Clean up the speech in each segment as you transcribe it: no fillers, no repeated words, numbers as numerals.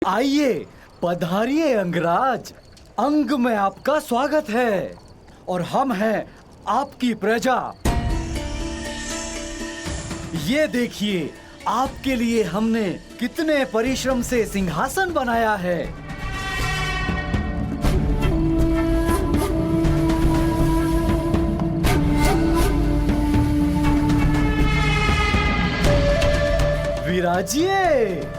आइए, पधारिए अंगराज। अंग में आपका स्वागत है और हम हैं आपकी प्रजा। ये देखिए, आपके लिए हमने कितने परिश्रम से सिंहासन बनाया है। विराजिए।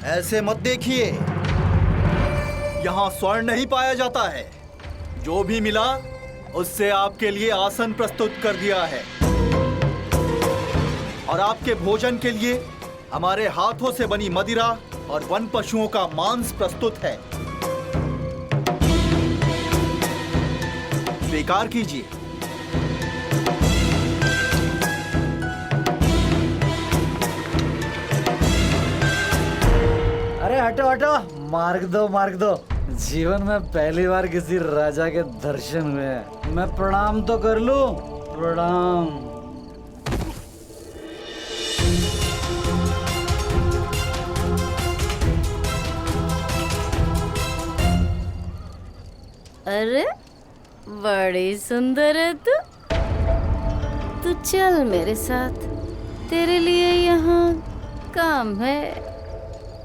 ऐसे मत देखिए, यहाँ स्वर्ण नहीं पाया जाता है। जो भी मिला उससे आपके लिए आसन प्रस्तुत कर दिया है और आपके भोजन के लिए हमारे हाथों से बनी मदिरा और वन पशुओं का मांस प्रस्तुत है। स्वीकार कीजिए। अरे हटो हटो, मार्ग दो मार्ग दो। जीवन में पहली बार किसी राजा के दर्शन हुए हैं। मैं प्रणाम तो कर लूं। प्रणाम। अरे बड़ी सुंदर है तू। तू चल मेरे साथ, तेरे लिए यहाँ काम है।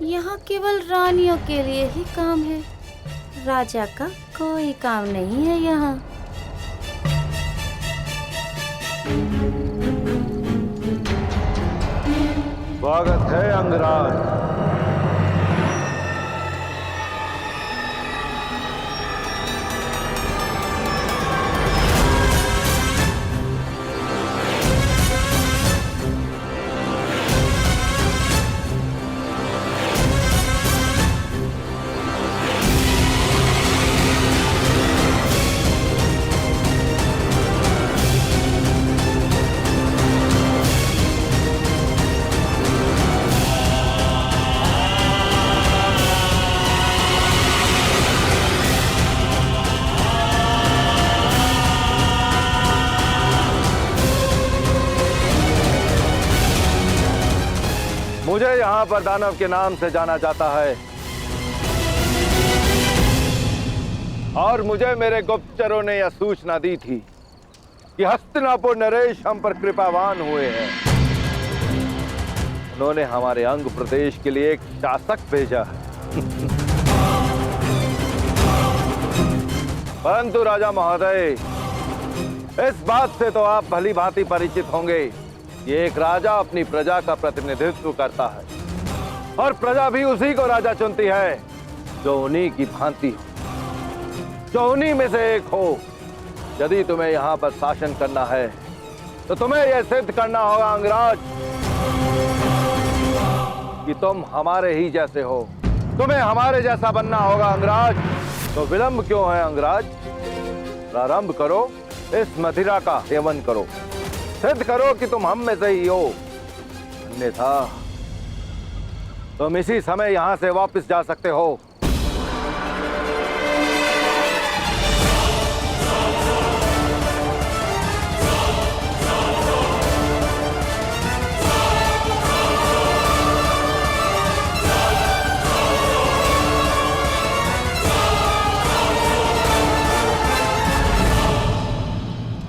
यहाँ केवल रानियों के लिए ही काम है, राजा का कोई काम नहीं है यहाँ। स्वागत है अंगराज। मुझे यहाँ पर दानव के नाम से जाना जाता है और मुझे मेरे गुप्तचरों ने यह सूचना दी थी कि हस्तिनापुर नरेश हम पर कृपावान हुए हैं। उन्होंने हमारे अंग प्रदेश के लिए एक शासक भेजा है। परंतु राजा महोदय, इस बात से तो आप भली भांति परिचित होंगे, ये एक राजा अपनी प्रजा का प्रतिनिधित्व करता है और प्रजा भी उसी को राजा चुनती है जो उन्हीं की भांति हो, जो उन्हीं में से एक हो। यदि तुम्हें यहाँ पर शासन करना है तो तुम्हें यह सिद्ध करना होगा अंगराज कि तुम हमारे ही जैसे हो। तुम्हें हमारे जैसा बनना होगा अंगराज। तो विलंब क्यों है अंगराज? प्रारंभ करो, इस मदिरा का सेवन करो, सिद्ध करो कि तुम हम में से ही हो। अन्यथा तुम इसी समय यहां से वापस जा सकते हो।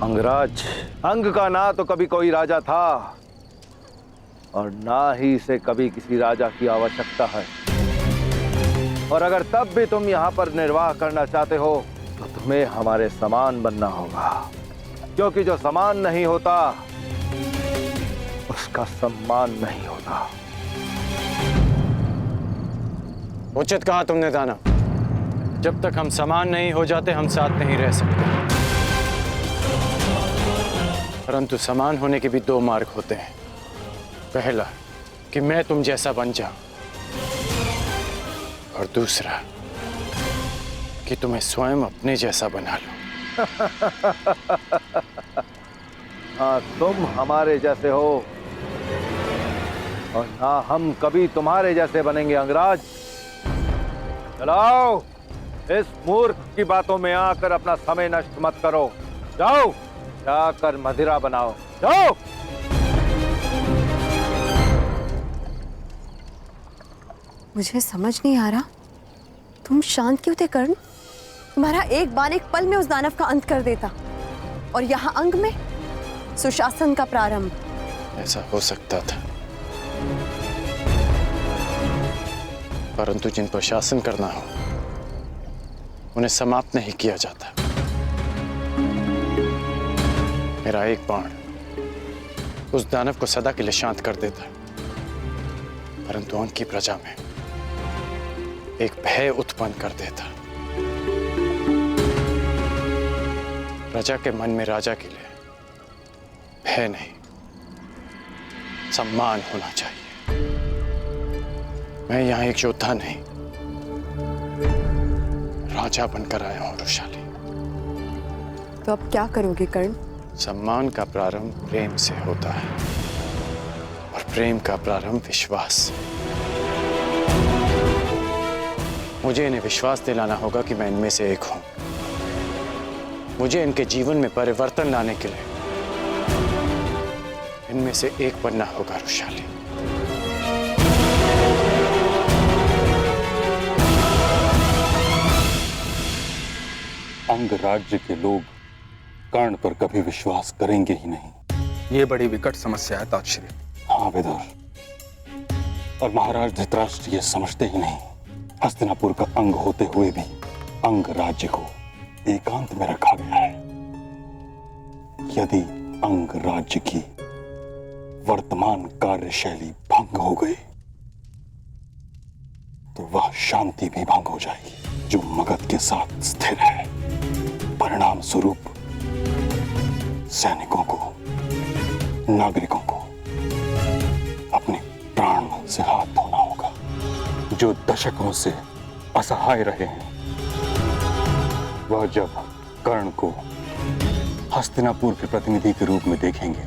अंगराज, अंग का ना तो कभी कोई राजा था और ना ही इसे कभी किसी राजा की आवश्यकता है। और अगर तब भी तुम यहाँ पर निर्वाह करना चाहते हो तो तुम्हें हमारे समान बनना होगा, क्योंकि जो समान नहीं होता उसका सम्मान नहीं होता। उचित कहा तुमने दानव। जब तक हम समान नहीं हो जाते हम साथ नहीं रह सकते। परंतु समान होने के भी दो मार्ग होते हैं। पहला कि मैं तुम जैसा बन जाऊं और दूसरा कि तुम्हें स्वयं अपने जैसा बना लूं। हाँ, तुम हमारे जैसे हो और ना हम कभी तुम्हारे जैसे बनेंगे अंगराज। चलाओ, इस मूर्ख की बातों में आकर अपना समय नष्ट मत करो। जाओ, जाकर मदिरा बनाओ, जाओ। मुझे समझ नहीं आ रहा, तुम शांत क्यों थे कर्ण? तुम्हारा एक बाण एक पल में उस दानव का अंत कर देता, और यहाँ अंग में सुशासन का प्रारंभ। ऐसा हो सकता था, परंतु जिन पर शासन करना हो उन्हें समाप्त नहीं किया जाता। मेरा एक बाण उस दानव को सदा के लिए शांत कर देता, परंतु अंग की प्रजा में एक भय उत्पन्न कर देता। प्रजा के मन में राजा के लिए भय नहीं, सम्मान होना चाहिए। मैं यहाँ एक योद्धा नहीं, राजा बनकर आया हूं वृषाली। तो अब क्या करोगे कर्ण? सम्मान का प्रारंभ प्रेम से होता है, और प्रेम का प्रारंभ विश्वास से। मुझे इन्हें विश्वास दिलाना होगा कि मैं इनमें से एक हूं। मुझे इनके जीवन में परिवर्तन लाने के लिए इनमें से एक बनना होगा वृषाली। अंग राज्य के लोग कर्ण पर कभी विश्वास करेंगे ही नहीं। ये बड़ी विकट समस्या है तातश्री। हाँ विदुर, और महाराज धृतराष्ट्र ये समझते ही नहीं, हस्तिनापुर का अंग होते हुए भी अंग राज्य को एकांत में रखा गया है। यदि अंग राज्य की वर्तमान कार्यशैली भंग हो गई तो वह शांति भी भंग हो जाएगी जो मगध के साथ स्थिर है। परिणाम स्वरूप सैनिकों को, नागरिकों को अपने प्राण से हाथ धोना होगा। जो दशकों से असहाय रहे हैं, वह जब कर्ण को हस्तिनापुर के प्रतिनिधि के रूप में देखेंगे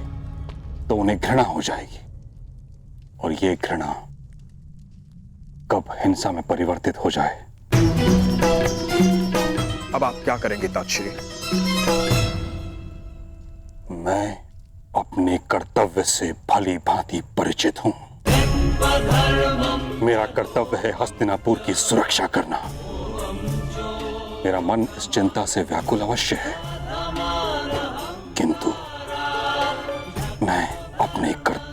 तो उन्हें घृणा हो जाएगी, और ये घृणा कब हिंसा में परिवर्तित हो जाए। अब आप क्या करेंगे तातश्री? मैं अपने कर्तव्य से भली भांति परिचित हूं। मेरा कर्तव्य है हस्तिनापुर की सुरक्षा करना। मेरा मन इस चिंता से व्याकुल अवश्य है, किंतु मैं अपने कर्तव्य